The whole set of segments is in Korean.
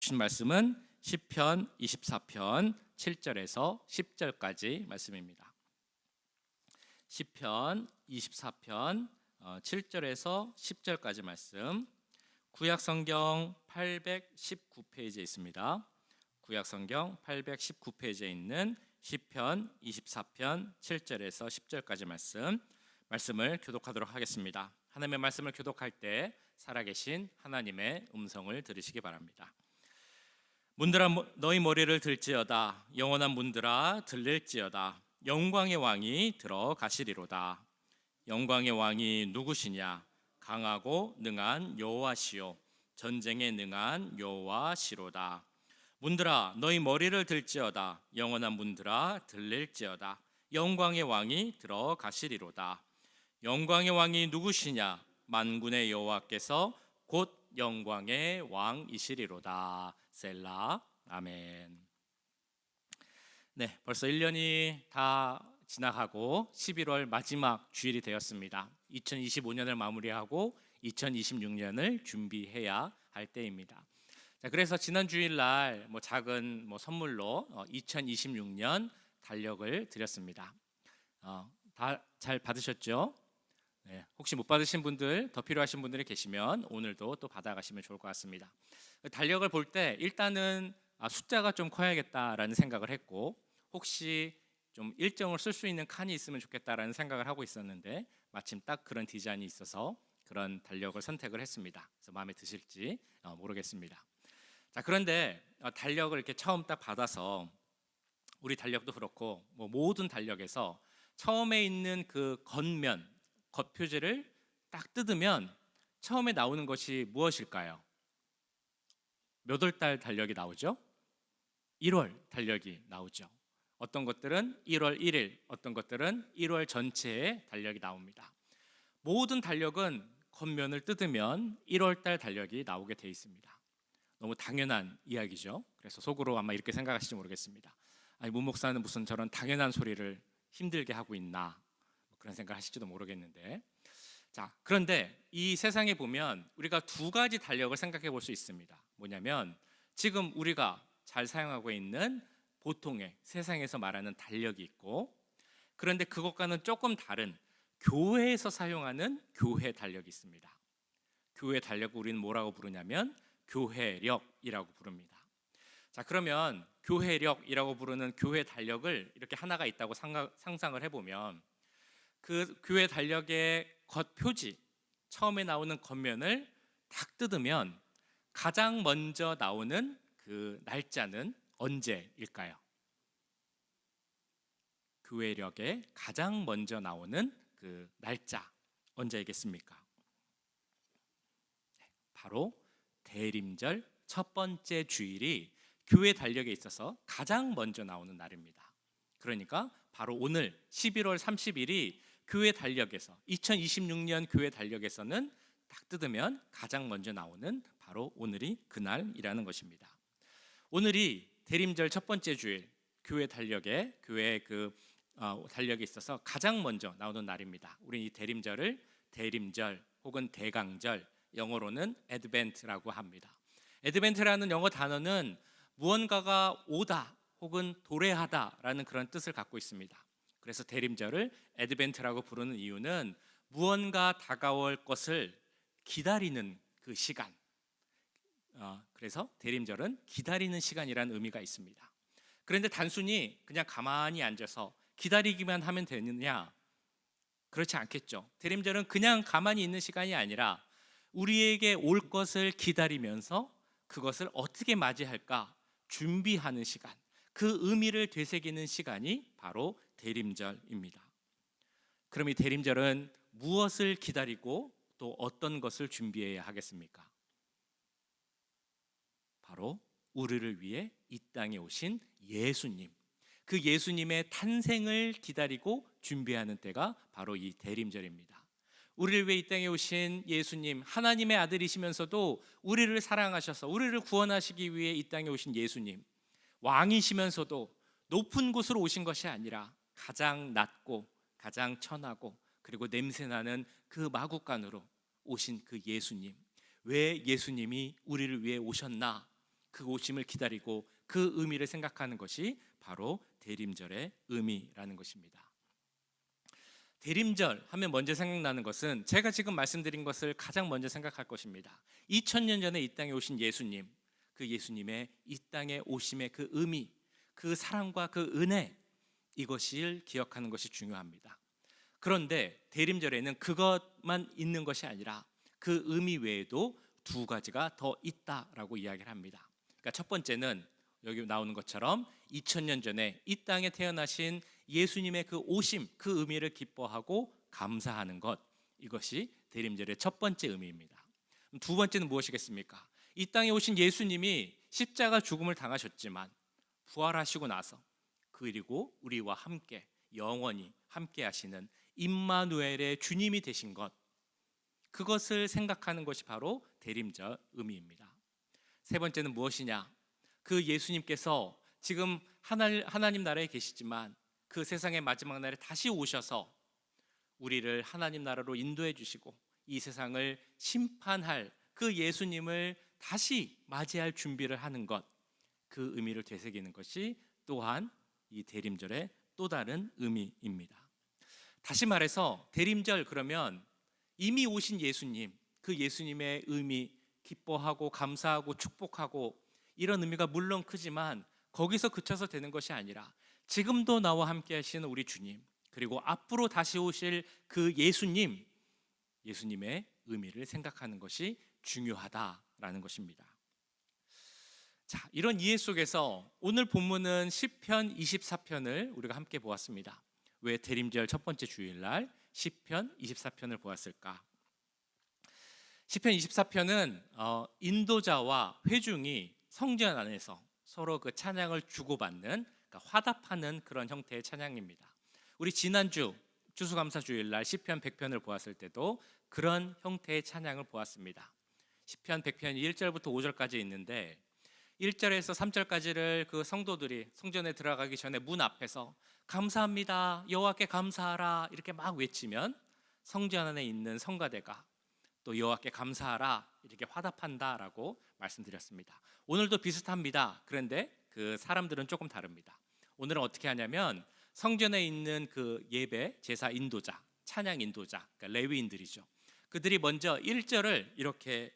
주신 말씀은 시편 24편 7절에서 10절까지 말씀입니다. 시편 24편 7절에서 10절까지 말씀, 구약성경 819페이지에 있습니다. 구약성경 819페이지에 있는 시편 24편 7절에서 10절까지 말씀을 교독하도록 하겠습니다. 하나님의 말씀을 교독할 때 살아계신 하나님의 음성을 들으시기 바랍니다. 문들아 너희 머리를 들지어다. 영원한 문들아 들릴지어다. 영광의 왕이 들어가시리로다. 영광의 왕이 누구시냐? 강하고 능한 여호와시요 전쟁에 능한 여호와시로다. 문들아 너희 머리를 들지어다. 영원한 문들아 들릴지어다. 영광의 왕이 들어가시리로다. 영광의 왕이 누구시냐? 만군의 여호와께서 곧 영광의 왕이시리로다. 셀라. 아멘. 네, 벌써 1년이 다 지나가고 11월 마지막 주일이 되었습니다. 2025년을 마무리하고 2026년을 준비해야 할 때입니다. 자, 그래서 지난 주일날 작은 선물로 2026년 달력을 드렸습니다. 다 잘 받으셨죠? 네, 혹시 못 받으신 분들, 더 필요하신 분들이 계시면 오늘도 또 받아가시면 좋을 것 같습니다. 달력을 볼 때 일단은 숫자가 좀 커야겠다라는 생각을 했고, 혹시 좀 일정을 쓸 수 있는 칸이 있으면 좋겠다라는 생각을 하고 있었는데 마침 딱 그런 디자인이 있어서 그런 달력을 선택을 했습니다. 그래서 마음에 드실지 모르겠습니다. 자, 그런데 달력을 이렇게 처음 딱 받아서, 우리 달력도 그렇고 모든 달력에서 처음에 있는 그 겉면, 겉표지를 딱 뜯으면 처음에 나오는 것이 무엇일까요? 몇 월 달 달력이 나오죠? 1월 달력이 나오죠. 어떤 것들은 1월 1일, 어떤 것들은 1월 전체의 달력이 나옵니다. 모든 달력은 겉면을 뜯으면 1월 달 달력이 나오게 돼 있습니다. 너무 당연한 이야기죠. 그래서 속으로 아마 이렇게 생각하실지 모르겠습니다. 아니, 문 목사는 무슨 저런 당연한 소리를 힘들게 하고 있나, 그런 생각 하실지도 모르겠는데, 자, 그런데 이 세상에 보면 우리가 두 가지 달력을 생각해 볼 수 있습니다. 뭐냐면, 지금 우리가 잘 사용하고 있는 보통의 세상에서 말하는 달력이 있고, 그런데 그것과는 조금 다른 교회에서 사용하는 교회 달력이 있습니다. 교회 달력을 우리는 뭐라고 부르냐면 교회력이라고 부릅니다. 자, 그러면 교회력이라고 부르는 교회 달력을 이렇게 하나가 있다고 상상을 해보면, 그 교회 달력의 겉표지, 처음에 나오는 겉면을 딱 뜯으면 가장 먼저 나오는 그 날짜는 언제일까요? 교회력에 가장 먼저 나오는 그 날짜 언제이겠습니까? 바로 대림절 첫 번째 주일이 교회 달력에 있어서 가장 먼저 나오는 날입니다. 그러니까 바로 오늘 11월 30일이 교회 달력에서, 2026년 교회 달력에서는 딱 뜯으면 가장 먼저 나오는 바로 오늘이 그날이라는 것입니다. 오늘이 대림절 첫 번째 주일, 교회 달력에 달력에 있어서 가장 먼저 나오는 날입니다. 우리는 이 대림절을 대림절 혹은 대강절, 영어로는 애드벤트라고 합니다. 애드벤트라는 영어 단어는 무언가가 오다 혹은 도래하다라는 그런 뜻을 갖고 있습니다. 그래서 대림절을 애드벤트라고 부르는 이유는 무언가 다가올 것을 기다리는 그 시간, 그래서 대림절은 기다리는 시간이라는 의미가 있습니다. 그런데 단순히 그냥 가만히 앉아서 기다리기만 하면 되느냐? 그렇지 않겠죠. 대림절은 그냥 가만히 있는 시간이 아니라 우리에게 올 것을 기다리면서 그것을 어떻게 맞이할까 준비하는 시간, 그 의미를 되새기는 시간이 바로 대림절입니다. 그럼 이 대림절은 무엇을 기다리고 또 어떤 것을 준비해야 하겠습니까? 바로 우리를 위해 이 땅에 오신 예수님, 그 예수님의 탄생을 기다리고 준비하는 때가 바로 이 대림절입니다. 우리를 위해 이 땅에 오신 예수님, 하나님의 아들이시면서도 우리를 사랑하셔서 우리를 구원하시기 위해 이 땅에 오신 예수님, 왕이시면서도 높은 곳으로 오신 것이 아니라 가장 낮고 가장 천하고 그리고 냄새나는 그 마구간으로 오신 그 예수님, 왜 예수님이 우리를 위해 오셨나? 그 오심을 기다리고 그 의미를 생각하는 것이 바로 대림절의 의미라는 것입니다. 대림절 하면 먼저 생각나는 것은 제가 지금 말씀드린 것을 가장 먼저 생각할 것입니다. 2000년 전에 이 땅에 오신 예수님, 그 예수님의 이 땅에 오심의 그 의미, 그 사랑과 그 은혜, 이것을 기억하는 것이 중요합니다. 그런데 대림절에는 그것만 있는 것이 아니라 그 의미 외에도 두 가지가 더 있다라고 이야기를 합니다. 그러니까 첫 번째는 여기 나오는 것처럼 2000년 전에 이 땅에 태어나신 예수님의 그 오심, 그 의미를 기뻐하고 감사하는 것, 이것이 대림절의 첫 번째 의미입니다. 두 번째는 무엇이겠습니까? 이 땅에 오신 예수님이 십자가 죽음을 당하셨지만 부활하시고 나서 그리고 우리와 함께 영원히 함께 하시는 임마누엘의 주님이 되신 것, 그것을 생각하는 것이 바로 대림절 의미입니다. 세 번째는 무엇이냐? 그 예수님께서 지금 하나님 나라에 계시지만 그 세상의 마지막 날에 다시 오셔서 우리를 하나님 나라로 인도해 주시고 이 세상을 심판할 그 예수님을 다시 맞이할 준비를 하는 것, 그 의미를 되새기는 것이 또한 이 대림절의 또 다른 의미입니다. 다시 말해서 대림절 그러면 이미 오신 예수님, 그 예수님의 의미, 기뻐하고 감사하고 축복하고 이런 의미가 물론 크지만 거기서 그쳐서 되는 것이 아니라 지금도 나와 함께 하시는 우리 주님, 그리고 앞으로 다시 오실 그 예수님의 의미를 생각하는 것이 중요하다라는 것입니다. 자, 이런 이해 속에서 오늘 본문은 시편 24편을 우리가 함께 보았습니다. 왜 대림절 첫 번째 주일날 시편 24편을 보았을까? 시편 24편은 인도자와 회중이 성전 안에서 서로 그 찬양을 주고받는, 그러니까 화답하는 그런 형태의 찬양입니다. 우리 지난주 추수감사 주일날 시편 100편을 보았을 때도 그런 형태의 찬양을 보았습니다. 시편 100편이 1절부터 5절까지 있는데 1절에서 3절까지를 그 성도들이 성전에 들어가기 전에 문 앞에서 감사합니다, 여호와께 감사하라 이렇게 막 외치면 성전 안에 있는 성가대가 또 여호와께 감사하라 이렇게 화답한다라고 말씀드렸습니다. 오늘도 비슷합니다. 그런데 그 사람들은 조금 다릅니다. 오늘은 어떻게 하냐면 성전에 있는 그 예배 제사 인도자, 찬양 인도자, 그러니까 레위인들이죠. 그들이 먼저 1절을 이렇게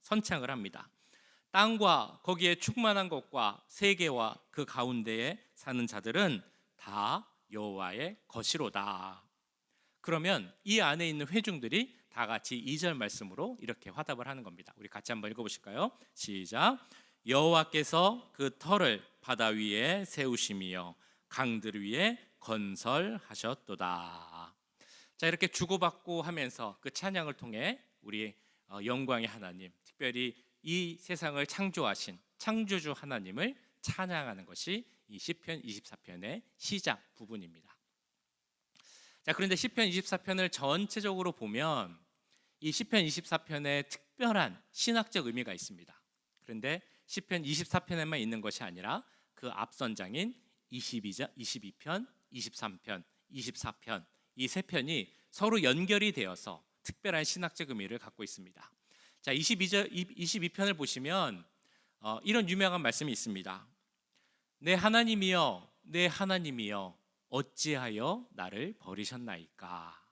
선창을 합니다. 땅과 거기에 충만한 것과 세계와 그 가운데에 사는 자들은 다 여호와의 것이로다. 그러면 이 안에 있는 회중들이 다 같이 2절 말씀으로 이렇게 화답을 하는 겁니다. 우리 같이 한번 읽어보실까요? 시작. 여호와께서 그 터를 바다 위에 세우심이여 강들 위에 건설하셨도다. 자, 이렇게 주고받고 하면서 그 찬양을 통해 우리 영광의 하나님, 특별히 이 세상을 창조하신 창조주 하나님을 찬양하는 것이 이 시편 24편의 시작 부분입니다. 자, 그런데 시편 24편을 전체적으로 보면 이 시편 24편에 특별한 신학적 의미가 있습니다. 그런데 시편 24편에만 있는 것이 아니라 그 앞선장인 22편, 23편, 24편 이 세 편이 서로 연결이 되어서 특별한 신학적 의미를 갖고 있습니다. 자, 22편을 보시면 이런 유명한 말씀이 있습니다. 내 하나님이여, 내 하나님이여, 어찌하여 나를 버리셨나이까?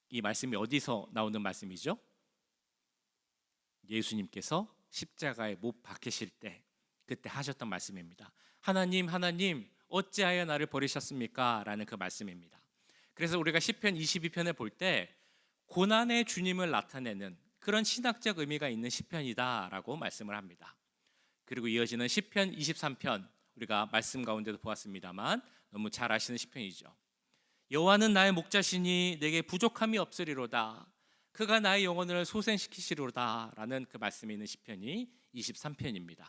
이 말씀이 어디서 나오는 말씀이죠? 예수님께서 십자가에 못 박히실 때 그때 하셨던 말씀입니다. 하나님, 하나님, 어찌하여 나를 버리셨습니까? 라는 그 말씀입니다. 그래서 우리가 시편 22편을 볼 때 고난의 주님을 나타내는 그런 신학적 의미가 있는 시편이다라고 말씀을 합니다. 그리고 이어지는 시편 23편 우리가 말씀 가운데도 보았습니다만 너무 잘 아시는 시편이죠. 여호와는 나의 목자시니 내게 부족함이 없으리로다. 그가 나의 영혼을 소생시키시리로다 라는 그 말씀이 있는 시편이 23편입니다.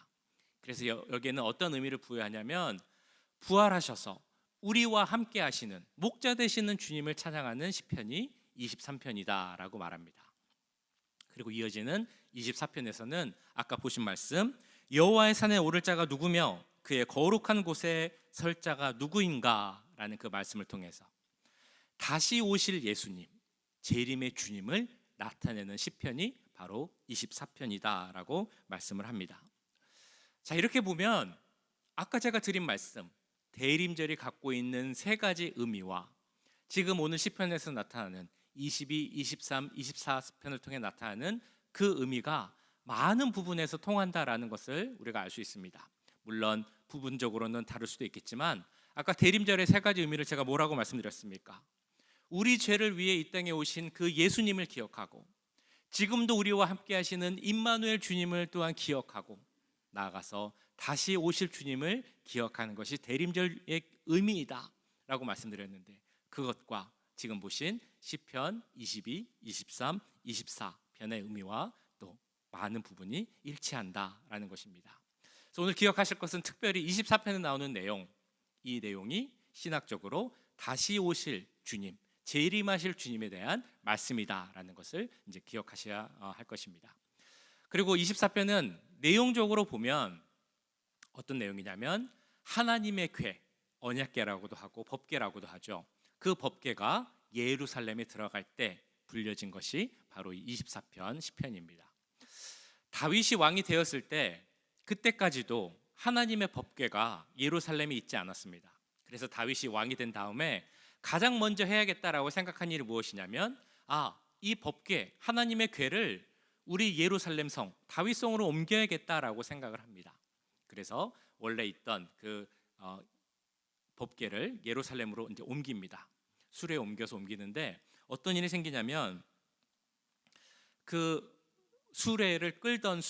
그래서 여기에는 어떤 의미를 부여하냐면 부활하셔서 우리와 함께 하시는 목자 되시는 주님을 찬양하는 시편이 23편이다 라고 말합니다. 그리고 이어지는 24편에서는 아까 보신 말씀 여호와의 산에 오를 자가 누구며 그의 거룩한 곳에 설 자가 누구인가 라는 그 말씀을 통해서 다시 오실 예수님, 재림의 주님을 나타내는 시편이 바로 24편이다 라고 말씀을 합니다. 자, 이렇게 보면 아까 제가 드린 말씀, 대림절이 갖고 있는 세 가지 의미와 지금 오늘 시편에서 나타나는 22, 23, 24편을 통해 나타나는 그 의미가 많은 부분에서 통한다라는 것을 우리가 알 수 있습니다. 물론 부분적으로는 다를 수도 있겠지만 아까 대림절의 세 가지 의미를 제가 뭐라고 말씀드렸습니까? 우리 죄를 위해 이 땅에 오신 그 예수님을 기억하고 지금도 우리와 함께 하시는 임마누엘 주님을 또한 기억하고 나아가서 다시 오실 주님을 기억하는 것이 대림절의 의미이다 라고 말씀드렸는데, 그것과 지금 보신 시편 22, 23, 24편의 의미와 또 많은 부분이 일치한다라는 것입니다. 그래서 오늘 기억하실 것은 특별히 24편에 나오는 내용, 이 내용이 신학적으로 다시 오실 주님, 재림하실 주님에 대한 말씀이다라는 것을 이제 기억하셔야 할 것입니다. 그리고 24편은 내용적으로 보면 어떤 내용이냐면 하나님의 궤, 언약궤라고도 하고 법궤라고도 하죠. 그 법궤가 예루살렘에 들어갈 때 불려진 것이 바로 이 24편 시편입니다. 다윗이 왕이 되었을 때 그때까지도 하나님의 법궤가 예루살렘에 있지 않았습니다. 그래서 다윗이 왕이 된 다음에 가장 먼저 해야겠다라고 생각한 일이 무엇이냐면, 이 법궤, 하나님의 궤를 우리 예루살렘 성, 다윗성으로 옮겨야겠다라고 생각을 합니다. 그래서 원래 있던 그 법궤를 예루살렘으로 이제 옮깁니다. 수레에 옮겨서 옮기는데 어떤 일이 생기냐면 그 수레를 끌던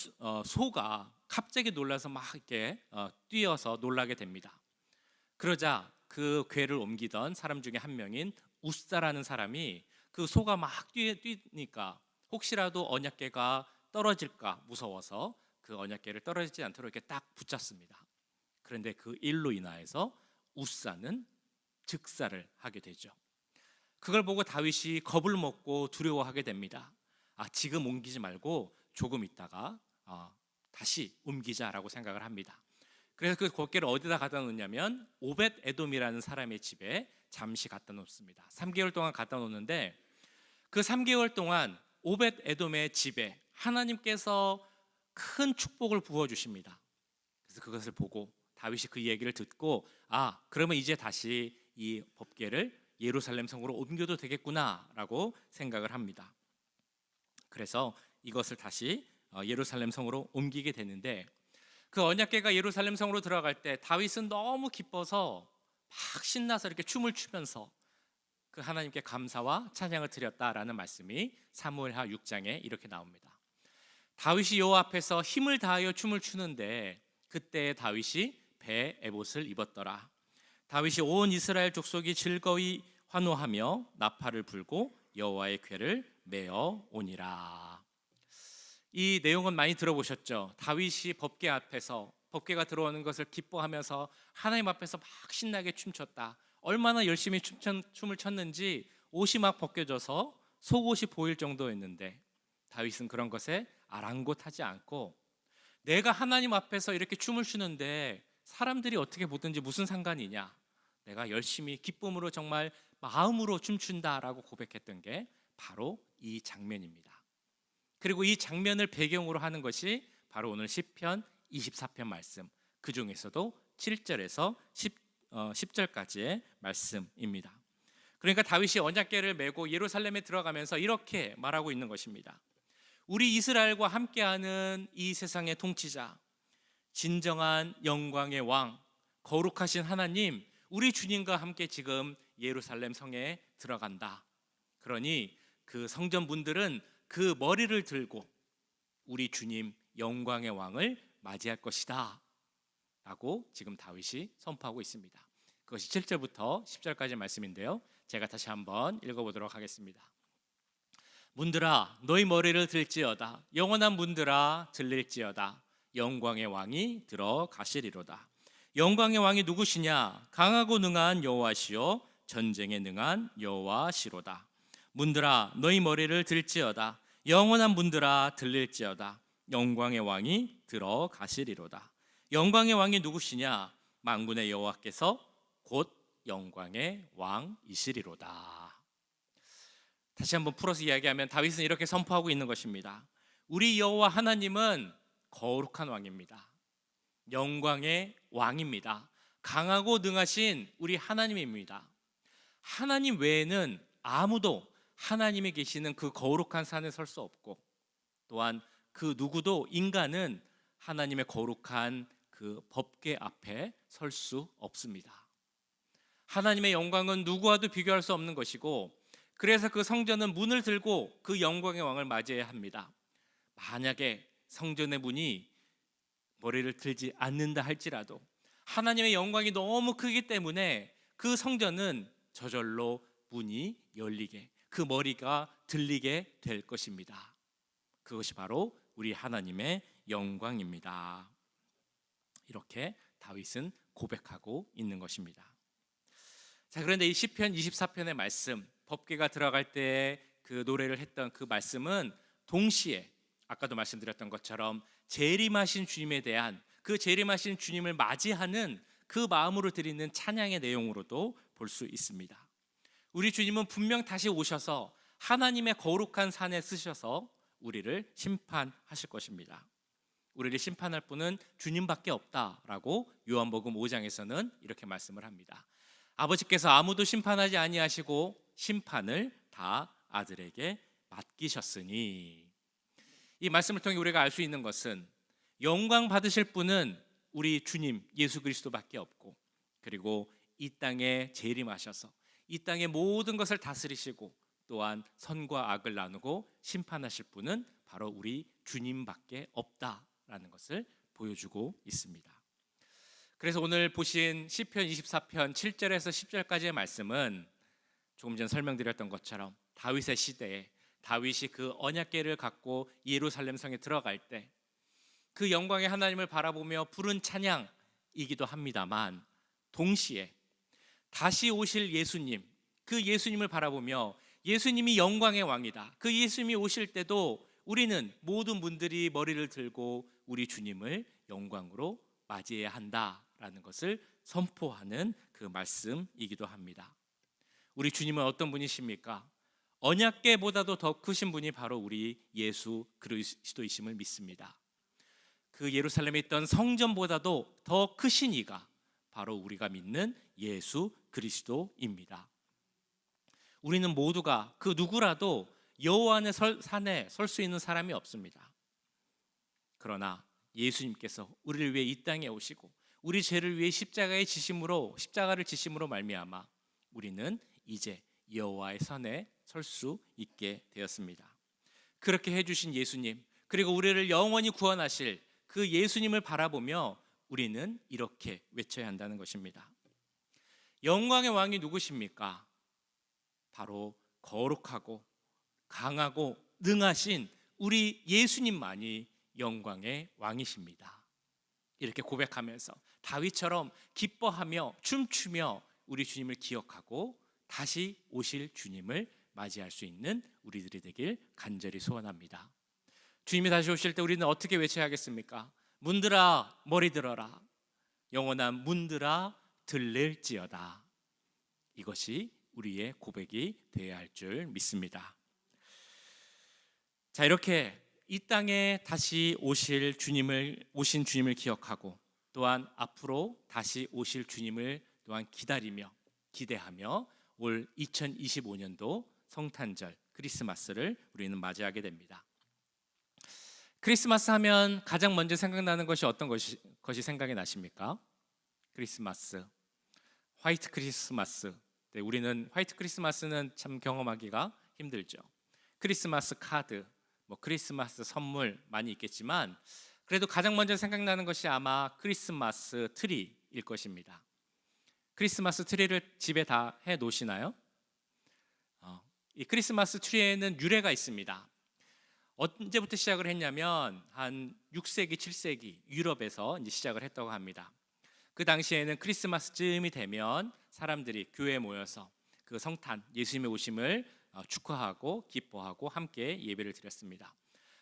소가 갑자기 놀라서 막 이렇게 뛰어서 놀라게 됩니다. 그러자 그 궤를 옮기던 사람 중에 한 명인 우사라는 사람이 그 소가 막 뛰니까 혹시라도 언약궤가 떨어질까 무서워서 그 언약궤를 떨어지지 않도록 이렇게 딱 붙잡습니다. 그런데 그 일로 인하여서 우사는 즉사를 하게 되죠. 그걸 보고 다윗이 겁을 먹고 두려워하게 됩니다. 지금 옮기지 말고 조금 있다가 다시 옮기자라고 생각을 합니다. 그래서 그 곶개를 어디다 갖다 놓냐면 오벳 에돔이라는 사람의 집에 잠시 갖다 놓습니다. 3개월 동안 갖다 놓는데 그 3개월 동안 오벳 에돔의 집에 하나님께서 큰 축복을 부어주십니다. 그래서 그것을 보고 다윗이 그 얘기를 듣고 그러면 이제 다시 이 법궤를 예루살렘 성으로 옮겨도 되겠구나라고 생각을 합니다. 그래서 이것을 다시 예루살렘 성으로 옮기게 되는데, 그 언약궤가 예루살렘 성으로 들어갈 때 다윗은 너무 기뻐서 막 신나서 이렇게 춤을 추면서 그 하나님께 감사와 찬양을 드렸다라는 말씀이 사무엘하 6장에 이렇게 나옵니다. 다윗이 여호와 앞에서 힘을 다하여 춤을 추는데 그때 다윗이 배 에봇을 입었더라. 다윗이 온 이스라엘 족속이 즐거이 환호하며 나팔을 불고 여호와의 궤를 메어 오니라. 이 내용은 많이 들어보셨죠? 다윗이 법궤 앞에서 법궤가 들어오는 것을 기뻐하면서 하나님 앞에서 막 신나게 춤췄다. 얼마나 열심히 춤을 췄는지 옷이 막 벗겨져서 속옷이 보일 정도였는데 다윗은 그런 것에 아랑곳하지 않고 내가 하나님 앞에서 이렇게 춤을 추는데 사람들이 어떻게 보든지 무슨 상관이냐, 내가 열심히 기쁨으로 정말 마음으로 춤춘다라고 고백했던 게 바로 이 장면입니다. 그리고 이 장면을 배경으로 하는 것이 바로 오늘 시편 24편 말씀, 그 중에서도 7절에서 10절까지의 말씀입니다. 그러니까 다윗이 언약궤를 메고 예루살렘에 들어가면서 이렇게 말하고 있는 것입니다. 우리 이스라엘과 함께하는 이 세상의 통치자, 진정한 영광의 왕, 거룩하신 하나님, 우리 주님과 함께 지금 예루살렘 성에 들어간다. 그러니 그 성전분들은 그 머리를 들고 우리 주님 영광의 왕을 맞이할 것이다 라고 지금 다윗이 선포하고 있습니다. 그것이 7절부터 10절까지 말씀인데요, 제가 다시 한번 읽어보도록 하겠습니다. 문들아 너희 머리를 들지어다. 영원한 문들아 들릴지어다. 영광의 왕이 들어가시리로다. 영광의 왕이 누구시냐? 강하고 능한 여호와시요 전쟁에 능한 여호와시로다. 문들아 너희 머리를 들지어다. 영원한 문들아 들릴지어다. 영광의 왕이 들어가시리로다. 영광의 왕이 누구시냐? 만군의 여호와께서 곧 영광의 왕이시리로다. 다시 한번 풀어서 이야기하면 다윗은 이렇게 선포하고 있는 것입니다. 우리 여호와 하나님은 거룩한 왕입니다. 영광의 왕입니다. 강하고 능하신 우리 하나님입니다. 하나님 외에는 아무도 하나님이 계시는 그 거룩한 산에 설 수 없고, 또한 그 누구도 인간은 하나님의 거룩한 그 법궤 앞에 설 수 없습니다. 하나님의 영광은 누구와도 비교할 수 없는 것이고, 그래서 그 성전은 문을 들고 그 영광의 왕을 맞이해야 합니다. 만약에 성전의 문이 머리를 들지 않는다 할지라도 하나님의 영광이 너무 크기 때문에 그 성전은 저절로 문이 열리게, 그 머리가 들리게 될 것입니다. 그것이 바로 우리 하나님의 영광입니다. 이렇게 다윗은 고백하고 있는 것입니다. 자, 그런데 이 시편 24편의 말씀, 법궤가 들어갈 때 그 노래를 했던 그 말씀은 동시에 아까도 말씀드렸던 것처럼 재림하신 주님에 대한, 그 재림하신 주님을 맞이하는 그 마음으로 드리는 찬양의 내용으로도 볼 수 있습니다. 우리 주님은 분명 다시 오셔서 하나님의 거룩한 산에 쓰셔서 우리를 심판하실 것입니다. 우리를 심판할 분은 주님밖에 없다라고 요한복음 5장에서는 이렇게 말씀을 합니다. 아버지께서 아무도 심판하지 아니하시고 심판을 다 아들에게 맡기셨으니, 이 말씀을 통해 우리가 알 수 있는 것은 영광 받으실 분은 우리 주님 예수 그리스도밖에 없고, 그리고 이 땅에 재림하셔서 이 땅의 모든 것을 다스리시고 또한 선과 악을 나누고 심판하실 분은 바로 우리 주님밖에 없다라는 것을 보여주고 있습니다. 그래서 오늘 보신 시편 24편 7절에서 10절까지의 말씀은 조금 전 설명드렸던 것처럼 다윗의 시대에 다윗이 그 언약궤를 갖고 예루살렘 성에 들어갈 때 그 영광의 하나님을 바라보며 부른 찬양이기도 합니다만, 동시에 다시 오실 예수님, 그 예수님을 바라보며 예수님이 영광의 왕이다, 그 예수님이 오실 때도 우리는 모든 분들이 머리를 들고 우리 주님을 영광으로 맞이해야 한다라는 것을 선포하는 그 말씀이기도 합니다. 우리 주님은 어떤 분이십니까? 언약궤보다도 더 크신 분이 바로 우리 예수 그리스도이심을 믿습니다. 그 예루살렘에 있던 성전보다도 더 크신 이가 바로 우리가 믿는 예수 그리스도입니다. 우리는 모두가 그 누구라도 여호와의 산에 설 수 있는 사람이 없습니다. 그러나 예수님께서 우리를 위해 이 땅에 오시고 우리 죄를 위해 십자가를 지심으로 말미암아 우리는 이제 여호와의 산에 설 수 있게 되었습니다. 그렇게 해주신 예수님, 그리고 우리를 영원히 구원하실 그 예수님을 바라보며 우리는 이렇게 외쳐야 한다는 것입니다. 영광의 왕이 누구십니까? 바로 거룩하고 강하고 능하신 우리 예수님만이 영광의 왕이십니다. 이렇게 고백하면서 다윗처럼 기뻐하며 춤추며 우리 주님을 기억하고 다시 오실 주님을 맞이할 수 있는 우리들이 되길 간절히 소원합니다. 주님이 다시 오실 때 우리는 어떻게 외쳐야 하겠습니까? 문들아 머리 들어라, 영원한 문들아 들릴지어다. 이것이 우리의 고백이 되어야 할 줄 믿습니다. 자, 이렇게 이 땅에 다시 오신 주님을 기억하고 또한 앞으로 다시 오실 주님을 또한 기대하며 올 2025년도 성탄절 크리스마스를 우리는 맞이하게 됩니다. 크리스마스 하면 가장 먼저 생각나는 것이 어떤 것이 생각이 나십니까? 크리스마스, 화이트 크리스마스. 네, 우리는 화이트 크리스마스는 참 경험하기가 힘들죠. 크리스마스 카드, 크리스마스 선물 많이 있겠지만 그래도 가장 먼저 생각나는 것이 아마 크리스마스 트리일 것입니다. 크리스마스 트리를 집에 다 해 놓으시나요? 이 크리스마스 트리에는 유래가 있습니다. 언제부터 시작을 했냐면 한 6세기, 7세기 유럽에서 이제 시작을 했다고 합니다. 그 당시에는 크리스마스쯤이 되면 사람들이 교회에 모여서 그 성탄, 예수님의 오심을 축하하고 기뻐하고 함께 예배를 드렸습니다.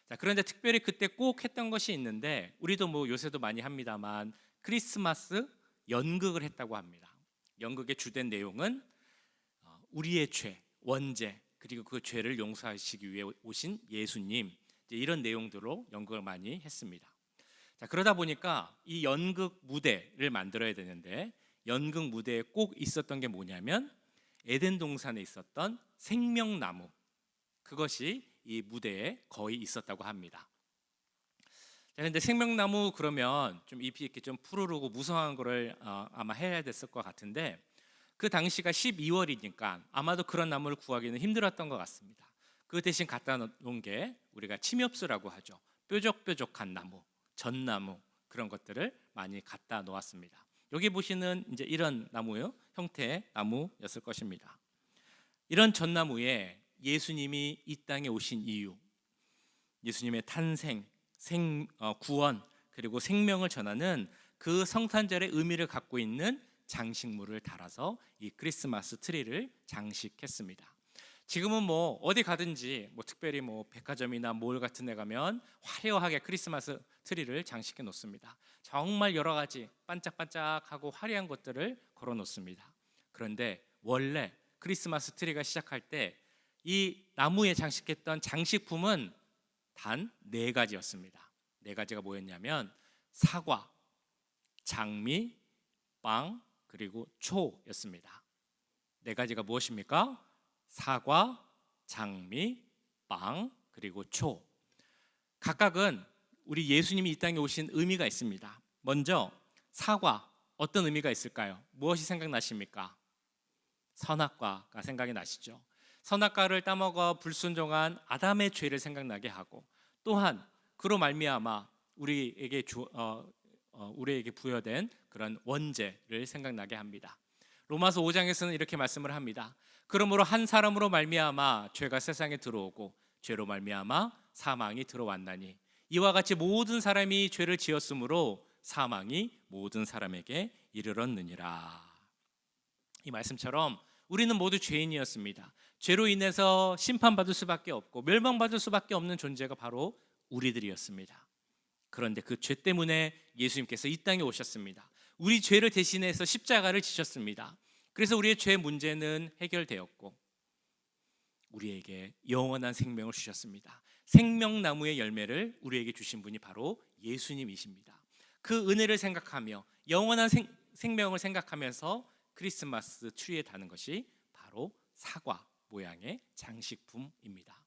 자, 그런데 특별히 그때 꼭 했던 것이 있는데, 우리도 요새도 많이 합니다만 크리스마스 연극을 했다고 합니다. 연극의 주된 내용은 우리의 죄, 원죄, 그리고 그 죄를 용서하시기 위해 오신 예수님, 이런 내용들로 연극을 많이 했습니다. 자, 그러다 보니까 이 연극 무대를 만들어야 되는데 연극 무대에 꼭 있었던 게 뭐냐면 에덴 동산에 있었던 생명나무, 그것이 이 무대에 거의 있었다고 합니다. 자, 근데 생명나무 그러면 좀 잎이 이렇게 좀 푸르르고 무성한 거를 아마 해야 됐을 것 같은데 그 당시가 12월이니까 아마도 그런 나무를 구하기는 힘들었던 것 같습니다. 그 대신 갖다 놓은 게 우리가 침엽수라고 하죠. 뾰족뾰족한 나무, 전나무, 그런 것들을 많이 갖다 놓았습니다. 여기 보시는 이제 이런 나무요, 형태의 나무였을 것입니다. 이런 전나무에 예수님이 이 땅에 오신 이유, 예수님의 탄생, 구원, 그리고 생명을 전하는 그 성탄절의 의미를 갖고 있는 장식물을 달아서 이 크리스마스 트리를 장식했습니다. 지금은 뭐 어디 가든지 뭐 특별히 뭐 백화점이나 몰 같은 데 가면 화려하게 크리스마스 트리를 장식해 놓습니다. 정말 여러 가지 반짝반짝하고 화려한 것들을 걸어 놓습니다. 그런데 원래 크리스마스 트리가 시작할 때 이 나무에 장식했던 장식품은 단 4가지였습니다. 4가지가 뭐였냐면 사과, 장미, 빵, 그리고 초였습니다. 4가지가 무엇입니까? 사과, 장미, 빵, 그리고 초. 각각은 우리 예수님이 이 땅에 오신 의미가 있습니다. 먼저 사과, 어떤 의미가 있을까요? 무엇이 생각나십니까? 선악과가 생각이 나시죠? 선악과를 따먹어 불순종한 아담의 죄를 생각나게 하고, 또한 그로 말미암아 우리에게 부여된 그런 원죄를 생각나게 합니다. 로마서 5장에서는 이렇게 말씀을 합니다. 그러므로 한 사람으로 말미암아 죄가 세상에 들어오고 죄로 말미암아 사망이 들어왔나니 이와 같이 모든 사람이 죄를 지었으므로 사망이 모든 사람에게 이르렀느니라. 이 말씀처럼 우리는 모두 죄인이었습니다. 죄로 인해서 심판받을 수밖에 없고 멸망받을 수밖에 없는 존재가 바로 우리들이었습니다. 그런데 그 죄 때문에 예수님께서 이 땅에 오셨습니다. 우리 죄를 대신해서 십자가를 지셨습니다. 그래서 우리의 죄 문제는 해결되었고 우리에게 영원한 생명을 주셨습니다. 생명나무의 열매를 우리에게 주신 분이 바로 예수님이십니다. 그 은혜를 생각하며 영원한 생명을 생각하면서 크리스마스 트리에 다는 것이 바로 사과 모양의 장식품입니다.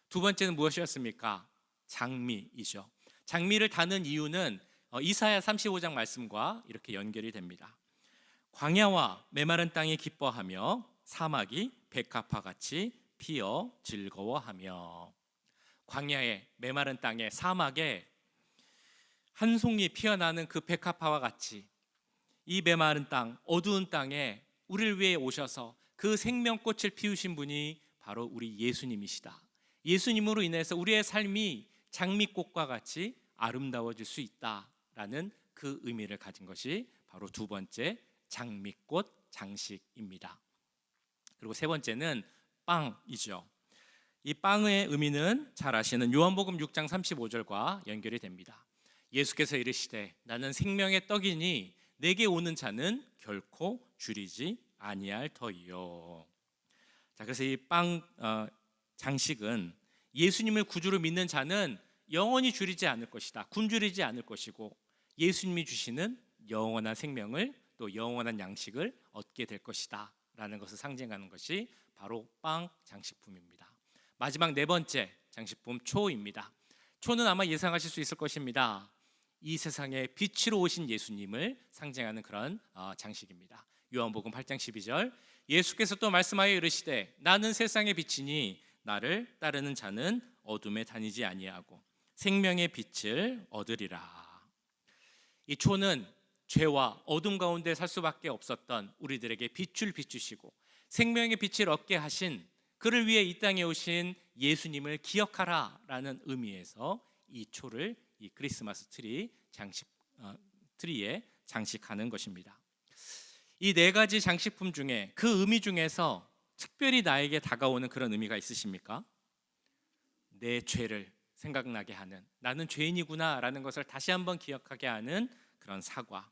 두 번째는 무엇이었습니까? 장미이죠. 장미를 다는 이유는 이사야 35장 말씀과 이렇게 연결이 됩니다. 광야와 메마른 땅이 기뻐하며 사막이 백합화 같이 피어 즐거워하며. 광야에 메마른 땅에 사막에 한 송이 피어나는 그 백합화와 같이 이 메마른 땅, 어두운 땅에 우리를 위해 오셔서 그 생명꽃을 피우신 분이 바로 우리 예수님이시다. 예수님으로 인해서 우리의 삶이 장미꽃과 같이 아름다워질 수 있다라는 그 의미를 가진 것이 바로 두 번째 장미꽃 장식입니다. 그리고 세 번째는 빵이죠. 이 빵의 의미는 잘 아시는 요한복음 6장 35절과 연결이 됩니다. 예수께서 이르시되 나는 생명의 떡이니 내게 오는 자는 결코 줄이지 아니할 터이요. 자, 그래서 이 빵 장식은 예수님을 구주로 믿는 자는 영원히 줄이지 않을 것이다. 굶주리지 않을 것이고 예수님이 주시는 영원한 생명을 또 영원한 양식을 얻게 될 것이다 라는 것을 상징하는 것이 바로 빵 장식품입니다. 마지막 네 번째 장식품 초입니다. 초는 아마 예상하실 수 있을 것입니다. 이 세상에 빛으로 오신 예수님을 상징하는 그런 장식입니다. 요한복음 8장 12절 예수께서 또 말씀하여 이르시되 나는 세상의 빛이니 나를 따르는 자는 어둠에 다니지 아니하고 생명의 빛을 얻으리라. 이 초는 죄와 어둠 가운데 살 수밖에 없었던 우리들에게 빛을 비추시고 생명의 빛을 얻게 하신 그를 위해 이 땅에 오신 예수님을 기억하라라는 의미에서 이 초를 이 크리스마스 트리에 장식하는 것입니다. 이 네 가지 장식품 중에 그 의미 중에서 특별히 나에게 다가오는 그런 의미가 있으십니까? 내 죄를 생각나게 하는, 나는 죄인이구나 라는 것을 다시 한번 기억하게 하는 그런 사과,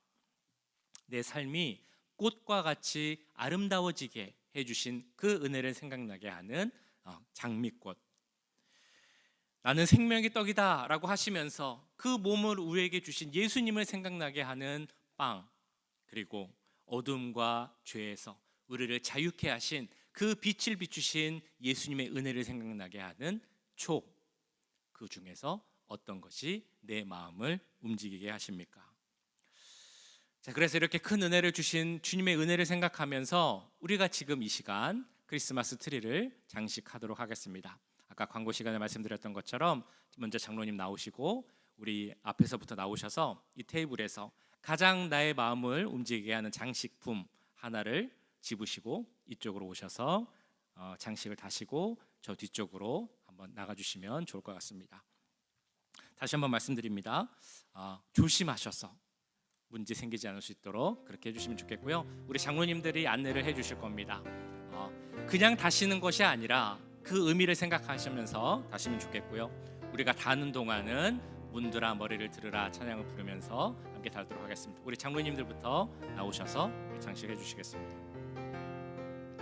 내 삶이 꽃과 같이 아름다워지게 해주신 그 은혜를 생각나게 하는 장미꽃, 나는 생명의 떡이다 라고 하시면서 그 몸을 우리에게 주신 예수님을 생각나게 하는 빵, 그리고 어둠과 죄에서 우리를 자유케 하신 그 빛을 비추신 예수님의 은혜를 생각나게 하는 초, 그 중에서 어떤 것이 내 마음을 움직이게 하십니까? 자, 그래서 이렇게 큰 은혜를 주신 주님의 은혜를 생각하면서 우리가 지금 이 시간 크리스마스 트리를 장식하도록 하겠습니다. 아까 광고 시간에 말씀드렸던 것처럼 먼저 장로님 나오시고 우리 앞에서부터 나오셔서 이 테이블에서 가장 나의 마음을 움직이게 하는 장식품 하나를 집으시고 이쪽으로 오셔서 장식을 다시고 저 뒤쪽으로 한번 나가주시면 좋을 것 같습니다. 다시 한번 말씀드립니다. 조심하셔서 문제 생기지 않을 수 있도록 그렇게 해주시면 좋겠고요. 우리 장로님들이 안내를 해주실 겁니다. 그냥 다시는 것이 아니라 그 의미를 생각하시면서 다시면 좋겠고요. 우리가 다는 동안은 문드라 머리를 들으라 찬양을 부르면서 함께 달도록 하겠습니다. 우리 장로님들부터 나오셔서 장식해 주시겠습니다.